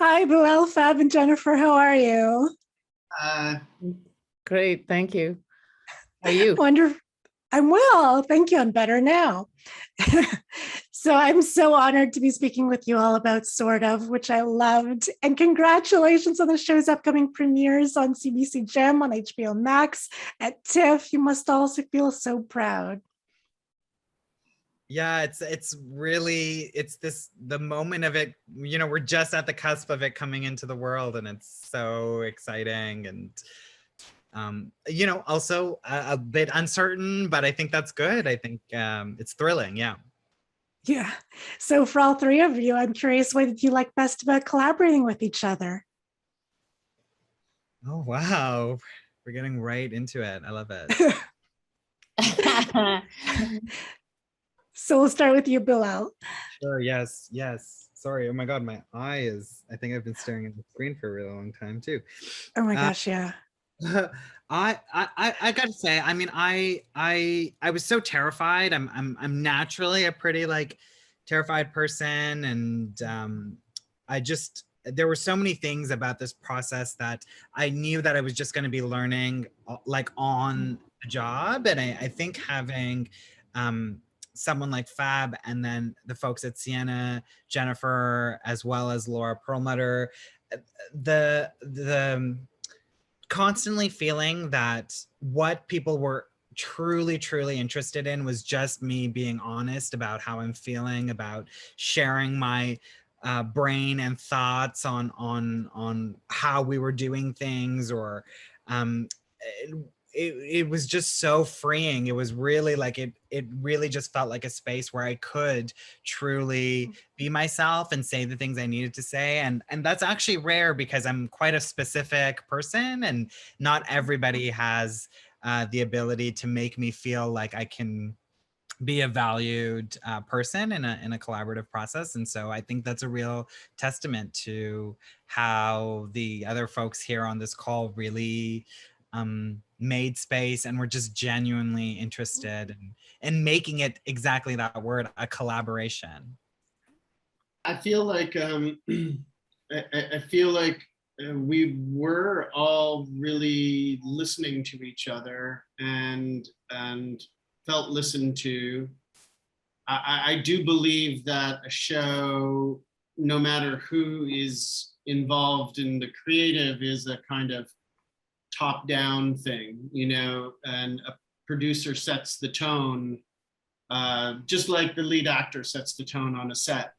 Hi, Bilal, Fab, and Jennifer. How are you? Uh, Great, thank you. How are you? Wonderful. I'm well. Thank you. I'm better now. So I'm so honored to be speaking with you all about Sort of, which I loved. And congratulations on the show's upcoming premieres on CBC Gem, on HBO Max, at TIFF. You must also feel so proud. yeah, it's really the moment of it, we're just at the cusp of it coming into the world, and it's so exciting and also a bit uncertain, but I think that's good. I think it's thrilling. Yeah. Yeah. So for all three of you, I'm curious, what did you like best about collaborating with each other? Oh, wow. We're getting right into it. I love it. So we'll start with you, Bilal. Sure. Yes. Yes. Sorry. Oh my God. My eye I think I've been staring at the screen for a really long time too. Oh my Uh, gosh, yeah. I gotta say, I mean, I was so terrified. I'm naturally a pretty like terrified person, and I just there were so many things about this process that I knew that I was just going to be learning like on the job, and I think having um someone like Fab and then the folks at Sienna, Jennifer, as well as Laura Perlmutter, the constantly feeling that what people were truly interested in was just me being honest about how I'm feeling, about sharing my brain and thoughts on how we were doing things, or um, it was just so freeing. It was really like it really just felt like a space where I could truly be myself and say the things I needed to say. And that's actually rare because I'm quite a specific person, and not everybody has the ability to make me feel like I can be a valued person in a collaborative process. And so I think that's a real testament to how the other folks here on this call really made space and were just genuinely interested in making it exactly that word, a collaboration. I feel like I feel like we were all really listening to each other and felt listened to. I do believe that a show, no matter who is involved in the creative, is a kind of top-down thing, and a producer sets the tone, just like the lead actor sets the tone on a set,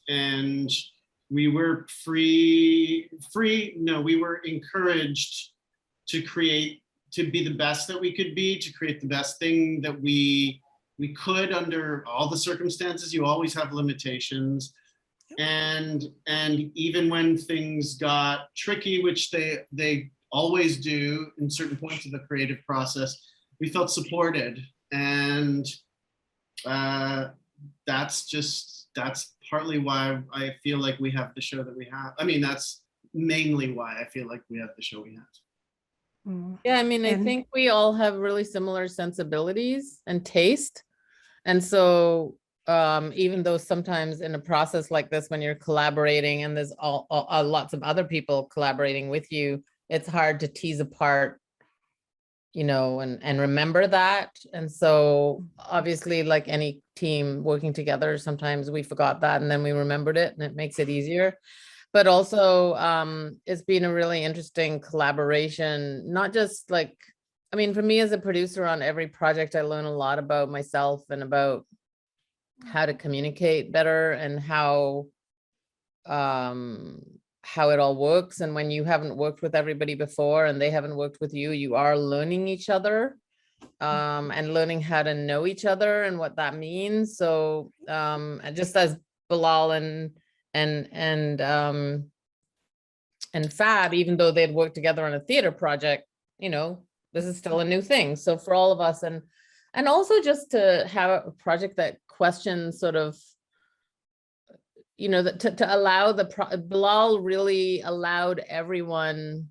and we were we were encouraged to create, to be the best that we could be, to create the best thing that we could under all the circumstances. You always have limitations. And even when things got tricky, which they always do in certain points of the creative process, we felt supported. And that's partly why I feel like we have the show that we have. I mean, that's mainly why I feel like we have the show we have. Yeah, I mean, I think we all have really similar sensibilities and taste. And so even though sometimes in a process like this, when you're collaborating and there's lots of other people collaborating with you, it's hard to tease apart, and remember that. And so obviously, like any team working together, sometimes we forgot that and then we remembered it, and it makes it easier. But also it's been a really interesting collaboration, not just like, I mean, for me as a producer on every project, I learn a lot about myself and about how to communicate better and how it all works. And when you haven't worked with everybody before and they haven't worked with you, you are learning each other and learning how to know each other and what that means. So just as Bilal and Fab, even though they'd worked together on a theater project, this is still a new thing. So for all of us, and also just to have a project that questions sort of, to allow Bilal really allowed everyone,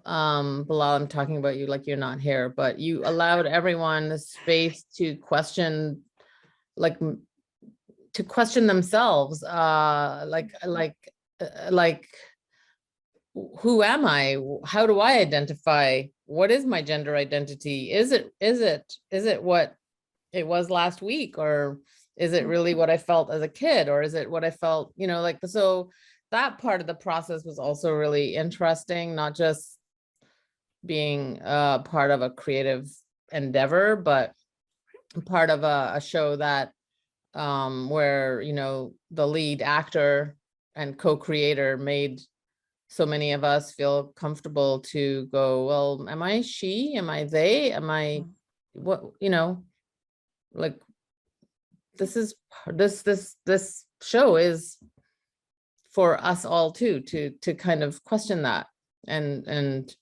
Bilal, I'm talking about you like you're not here, but you allowed everyone the space to question, like, to question themselves, like who am I? How do I identify? What is my gender identity? Is it what it was last week, or is it really what I felt as a kid, or is it what I felt, like, so that part of the process was also really interesting, not just being part of a creative endeavor, but part of a show that where the lead actor and co-creator made so many of us feel comfortable to go, well, am I she? Am I they? Am I what? Like, this show is for us all too, to kind of question that and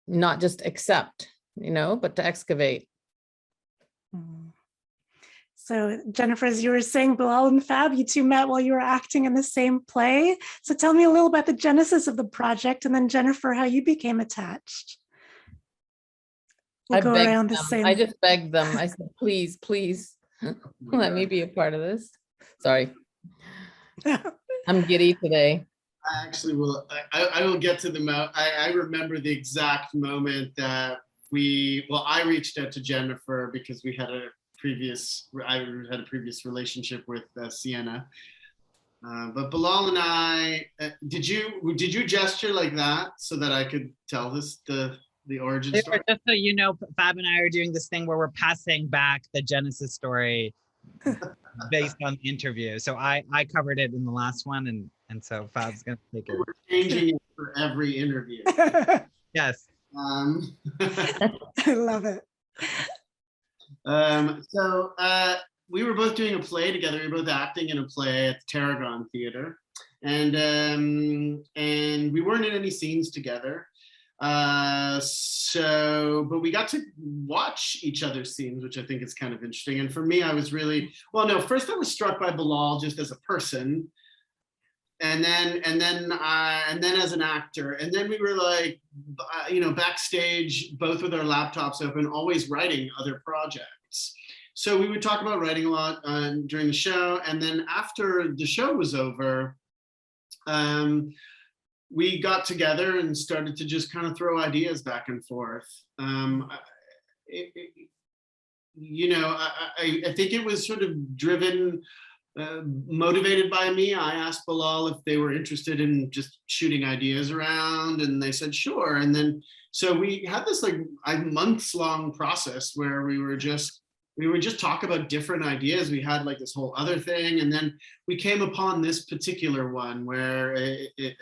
not just accept, but to excavate. So Jennifer, as you were saying, Bilal and Fab, you two met while you were acting in the same play. So tell me a little about the genesis of the project, and then Jennifer, how you became attached. We'll go around the same. I just begged them. I said, please, let me be a part of this. Sorry. I'm giddy today. I actually will. I will get to the. I remember the exact moment that I reached out to Jennifer because I had a previous relationship with Sienna. But Bilal and I, did you gesture like that so that I could tell the origin story? Just so you know, Fab and I are doing this thing where we're passing back the Genesis story based on the interview. So I covered it in the last one, and so Fab's gonna take it. We're changing it for every interview. Yes. I love it. So we were both doing a play together. We were both acting in a play at the Tarragon Theater, and we weren't in any scenes together. But we got to watch each other's scenes, which I think is kind of interesting. And for me, I was really, first I was struck by Bilal just as a person, and then as an actor, and then we were like, backstage, both with our laptops open, always writing other projects. So we would talk about writing a lot during the show, and then after the show was over, we got together and started to just kind of throw ideas back and forth. I think it was sort of driven, motivated by me. I asked Bilal if they were interested in just shooting ideas around, and they said sure. And then so we had this like a months-long process where we would just talk about different ideas. We had like this whole other thing, and then we came upon this particular one where it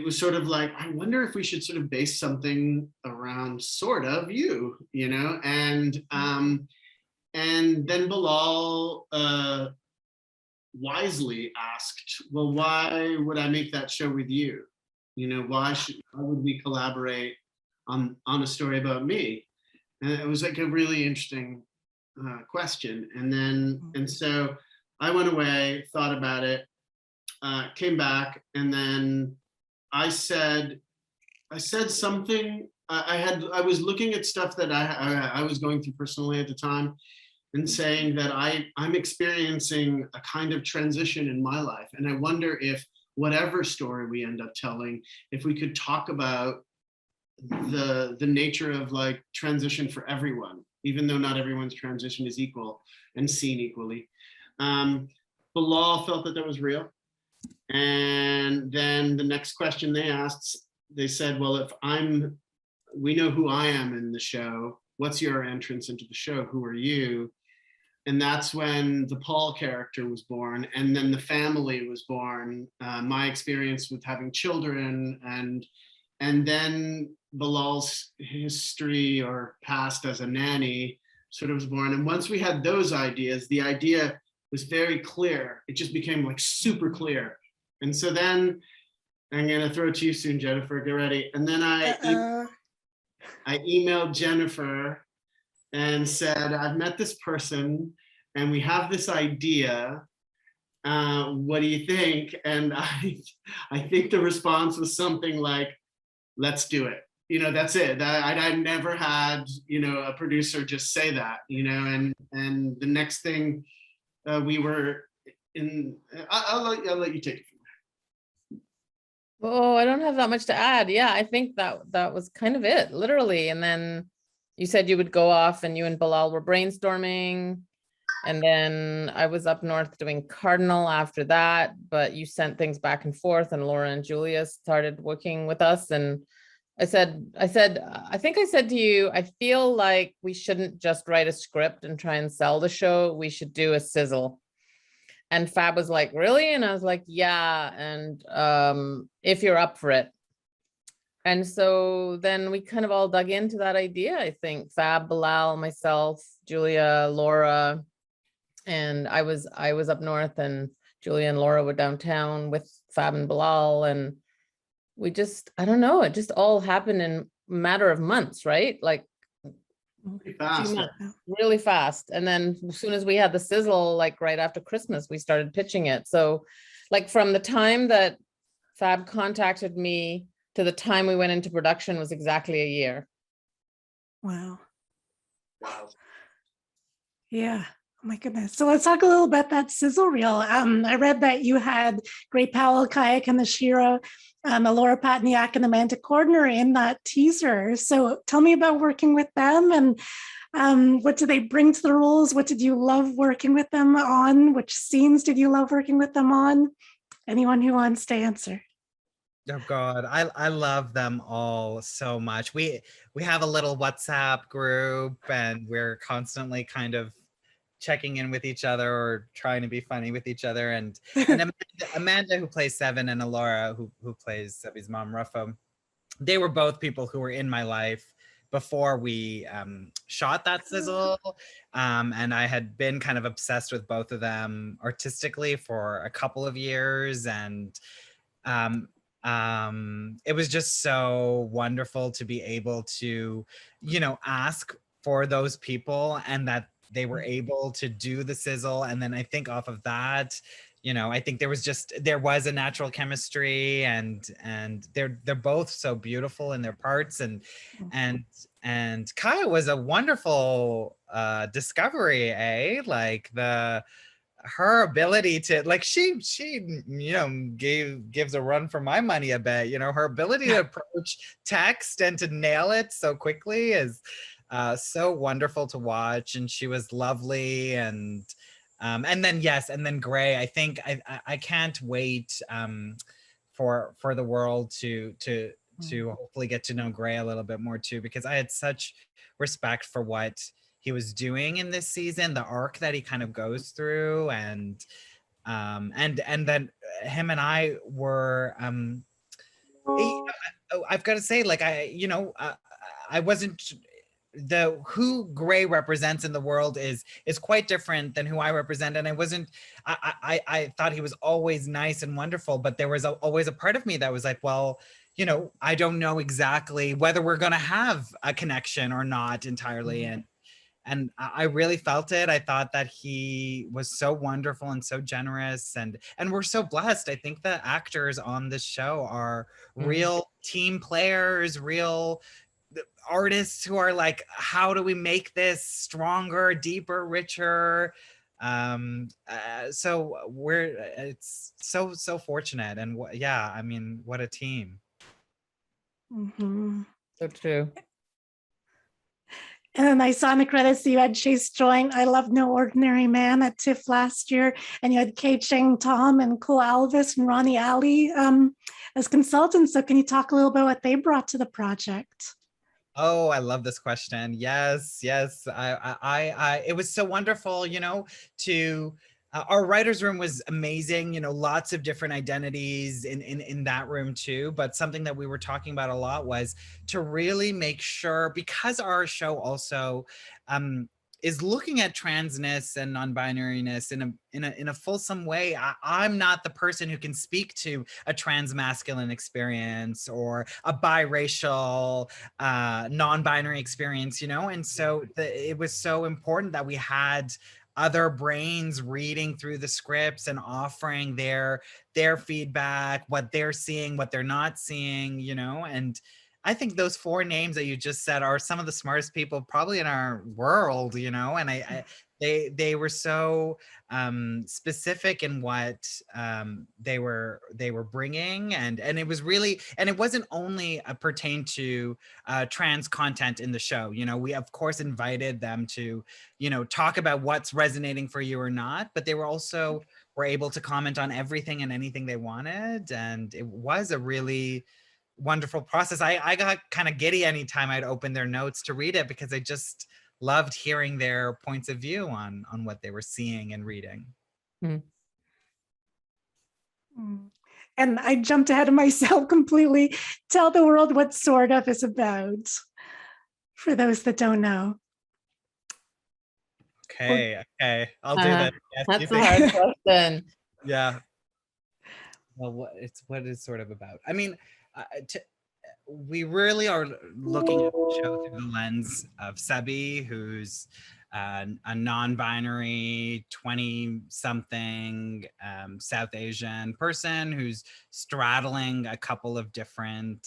was sort of like, I wonder if we should sort of base something around sort of you, and then Bilal wisely asked, well, why would I make that show with you? Why would we collaborate on a story about me? And it was like a really interesting question. And so I went away, thought about it, came back, and then I said something. I was looking at stuff that I was going through personally at the time, and saying that I'm experiencing a kind of transition in my life, and I wonder if whatever story we end up telling, if we could talk about the nature of like transition for everyone, even though not everyone's transition is equal and seen equally. Bilal felt that was real. And then the next question they asked, they said, well, we know who I am in the show. What's your entrance into the show? Who are you? And that's when the Paul character was born. And then the family was born. My experience with having children, and then Bilal's history or past as a nanny sort of was born. And once we had those ideas, the idea was very clear. It just became like super clear. And so then I'm gonna throw it to you soon, Jennifer, get ready. And then I emailed Jennifer and said, I've met this person and we have this idea. What do you think? And I think the response was something like, let's do it. That's it. I never had, a producer just say that, and the next thing we were in. I'll let you take it. Oh, I don't have that much to add. Yeah, I think that was kind of it, literally. And then you said you would go off and you and Bilal were brainstorming. And then I was up north doing Cardinal after that, but you sent things back and forth, and Laura and Julia started working with us. And I think I said to you, I feel like we shouldn't just write a script and try and sell the show. We should do a sizzle. And Fab was like, really? And I was like, yeah. And if you're up for it. And so then we kind of all dug into that idea, I think. Fab, Bilal, myself, Julia, Laura, and I was up north, and Julia and Laura were downtown with Fab and Bilal. And we just, I don't know, it just all happened in a matter of months, right? Like Fast. really fast. And then as soon as we had the sizzle, like right after Christmas, we started pitching it. So like from the time that Fab contacted me to the time we went into production was exactly a year. Wow. Wow. Yeah. Oh my goodness. So let's talk a little about that sizzle reel. I read that you had Gray Powell, Kayak, and the Shira, Laura Patniak, and Amanda Cordner in that teaser. So tell me about working with them, and what do they bring to the roles? What did you love working with them on? Which scenes did you love working with them on? Anyone who wants to answer. Oh God, I love them all so much. We have a little WhatsApp group, and we're constantly kind of checking in with each other or trying to be funny with each other. And Amanda, who plays Seven, and Alora, who plays Sebby's mom, Ruffo, they were both people who were in my life before we shot that sizzle. And I had been kind of obsessed with both of them artistically for a couple of years. And it was just so wonderful to be able to, ask for those people, and that they were able to do the sizzle. And then I think off of that, I think there was a natural chemistry, and they're both so beautiful in their parts. And Kaya was a wonderful discovery, like her ability to, like, she gives a run for my money a bit. Her ability to approach text and to nail it so quickly is so wonderful to watch. And she was lovely. And then Gray, I think I can't wait for the world to hopefully get to know Gray a little bit more too, because I had such respect for what he was doing in this season, the arc that he kind of goes through. And then him and I were I've got to say, like, I wasn't, who Gray represents in the world is quite different than who I represent. And I thought he was always nice and wonderful, but there was always a part of me that was like, well, I don't know exactly whether we're going to have a connection or not entirely. And I really felt it. I thought that he was so wonderful and so generous, and we're so blessed. I think the actors on this show are real team players, real artists who are like, how do we make this stronger, deeper, richer? So it's so fortunate. And yeah, I mean, what a team. Mm-hmm. So true. And then I saw in the credits that you had Chase join I Love No Ordinary Man at TIFF last year, and you had Kate Cheng Tom and Cole Alvis and Ronnie Ali as consultants. So can you talk a little about what they brought to the project? Oh, I love this question. Yes. I it was so wonderful, to our writer's room was amazing, lots of different identities in that room too. But something that we were talking about a lot was to really make sure, because our show also is looking at transness and non-binariness in a fulsome way. I'm not the person who can speak to a trans masculine experience or a biracial non-binary experience, and so it was so important that we had other brains reading through the scripts and offering their feedback, what they're seeing, what they're not seeing, and I think those four names that you just said are some of the smartest people probably in our world, and They were so specific in what they were bringing, and it was really, and it wasn't only pertained to trans content in the show. You know, we of course invited them to, you know, talk about what's resonating for you or not, but they were also were able to comment on everything and anything they wanted, and it was a really wonderful process. I got kind of giddy anytime I'd open their notes to read it, because I just loved hearing their points of view on what they were seeing and reading. Mm. And I jumped ahead of myself completely. Tell the world what Sort of is about, for those that don't know. Okay, I'll do that. Yes, That's a hard question. Yeah. Well, what is Sort of about? I mean, we really are looking at the show through the lens of Sebi, who's a non-binary 20-something South Asian person who's straddling a couple of different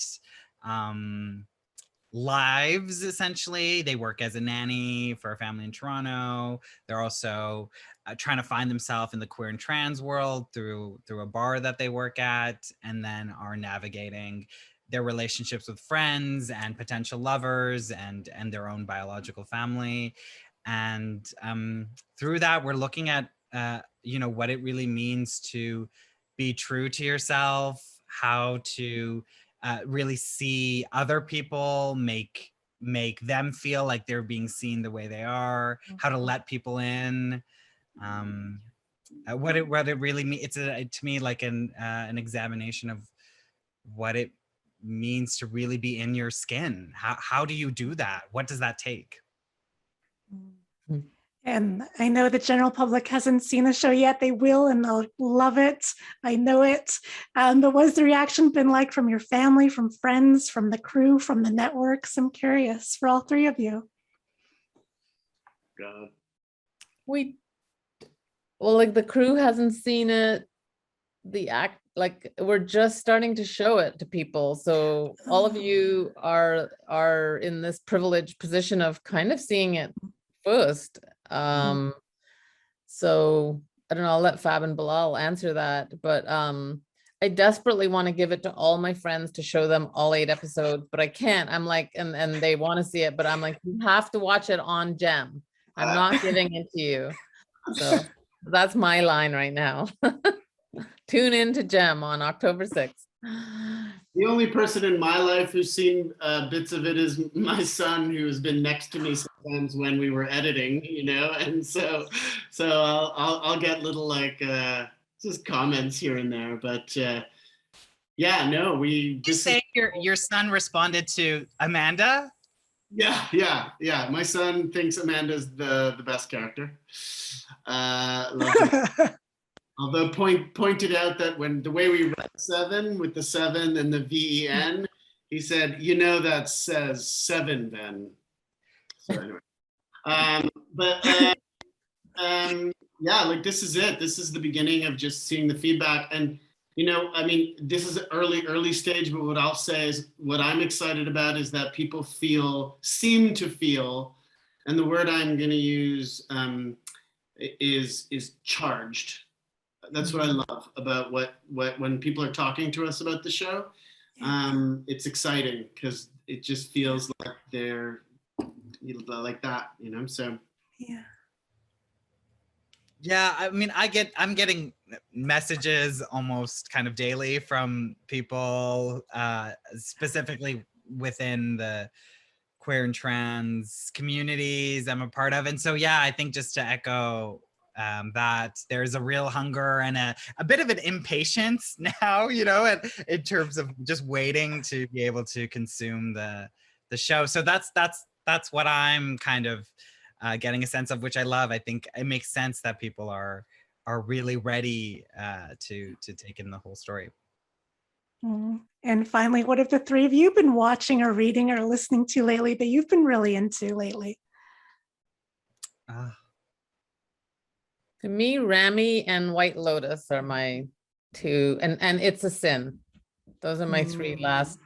lives. Essentially, they work as a nanny for a family in Toronto. They're also trying to find themselves in the queer and trans world through a bar that they work at, and then are navigating their relationships with friends and potential lovers and their own biological family. And through that, we're looking at you know, what it really means to be true to yourself, how to really see other people, make them feel like they're being seen the way they are, how to let people in, what it really means. It's to me like an examination of what it means to really be in your skin. How do you do that? What does that take? And I know the general public hasn't seen the show yet. They will, and they'll love it. I know it. But what's the reaction been like from your family, from friends, from the crew, from the networks? I'm curious for all three of you. God. Well, like the crew hasn't seen it. Like we're just starting to show it to people. So all of you are in this privileged position of kind of seeing it first. So I don't know, I'll let Fab and Bilal answer that, but I desperately want to give it to all my friends to show them all 8 episodes, but I can't. I'm like, and they want to see it, but I'm like, you have to watch it on Gem. I'm not giving it to you. So that's my line right now. Tune in to Gem on October 6th. The only person in my life who's seen bits of it is my son, who has been next to me sometimes when we were editing, you know, and so I'll get little like just comments here and there, but yeah, no, you say your son responded to Amanda? Yeah. My son thinks Amanda's the best character. Love her. Although pointed out that when the way we read 7 with the 7 and the VEN, he said, you know, that says 7 then. So anyway, yeah, like this is it. This is the beginning of just seeing the feedback. And, you know, I mean, this is an early stage, but what I'll say is what I'm excited about is that people seem to feel, and the word I'm going to use is charged. That's what I love about what when people are talking to us about the show. It's exciting because it just feels like they're like that, you know. So yeah, I mean, I'm getting messages almost kind of daily from people, specifically within the queer and trans communities I'm a part of, and so yeah, I think just to echo that there's a real hunger and a bit of an impatience now, you know, in terms of just waiting to be able to consume the show. So that's what I'm kind of getting a sense of, which I love. I think it makes sense that people are really ready to take in the whole story. And finally, what have the three of you been watching or reading or listening to lately that you've been really into lately? To me, Rami and White Lotus are my 2, and It's a Sin. Those are my 3 last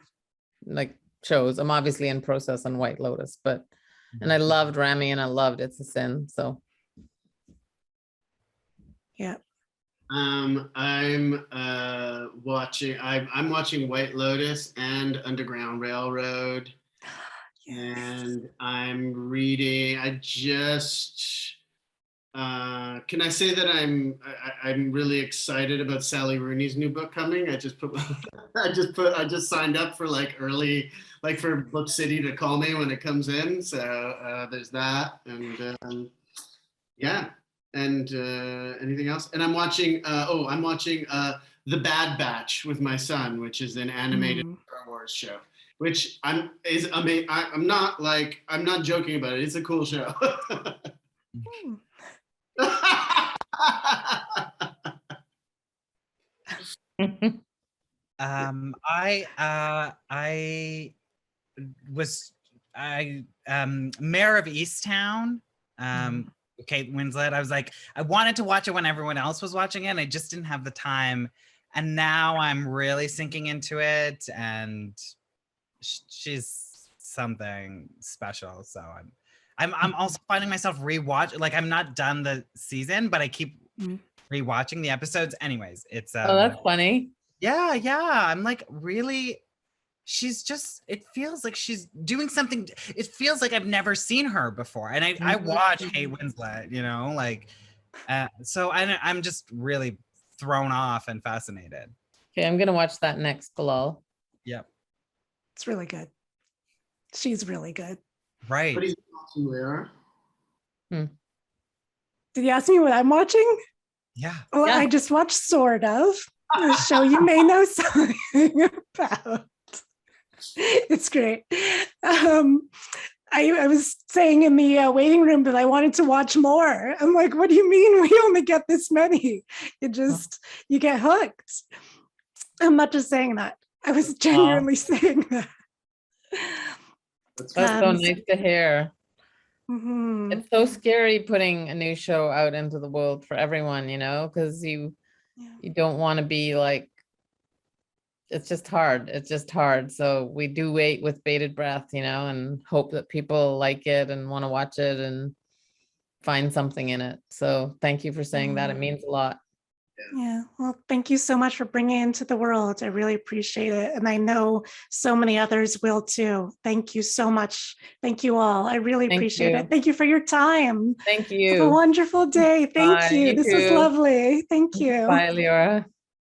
like shows. I'm obviously in process on White Lotus, but and I loved Rami and I loved It's a Sin. So Yeah. I'm watching White Lotus and Underground Railroad. Yes. And I'm reading. Can I say that I'm really excited about Sally Rooney's new book coming? I just signed up for like early, like for Book City to call me when it comes in. So there's that, and yeah, and anything else? And I'm watching. I'm watching The Bad Batch with my son, which is an animated Star Wars show. Which I'm not joking about it. It's a cool show. I was Mayor of Easttown. Kate Winslet. I was like, I wanted to watch it when everyone else was watching it, and I just didn't have the time. And now I'm really sinking into it, and she's something special. So I'm also finding myself rewatch. Like I'm not done the season, but I keep rewatching the episodes. Anyways, it's Oh, that's funny. Yeah. I'm like really. She's just. It feels like she's doing something. It feels like I've never seen her before, and I watch Kate Winslet. You know, like. So I'm just really thrown off and fascinated. Okay, I'm gonna watch that next, Bilal. Yep. It's really good. She's really good. Right. What are you watching, Leora? Did you ask me what I'm watching? Yeah. Well, Yeah. I just watched Sort of, a show you may know something about. It's great. I was saying in the waiting room that I wanted to watch more. I'm like, what do you mean we only get this many? You get hooked. I'm not just saying that. I was genuinely saying that. That's so nice to hear. Mm-hmm. It's so scary putting a new show out into the world for everyone, you know, because you don't want to be like, it's just hard. It's just hard. So we do wait with bated breath, you know, and hope that people like it and want to watch it and find something in it. So thank you for saying that. It means a lot. Yeah. Well, thank you so much for bringing it into the world. I really appreciate it. And I know so many others will too. Thank you so much. Thank you all. I really appreciate it. Thank you for your time. Thank Have a you. wonderful day. Thank Bye, you. you This was too. lovely. Thank you. Bye, Leora.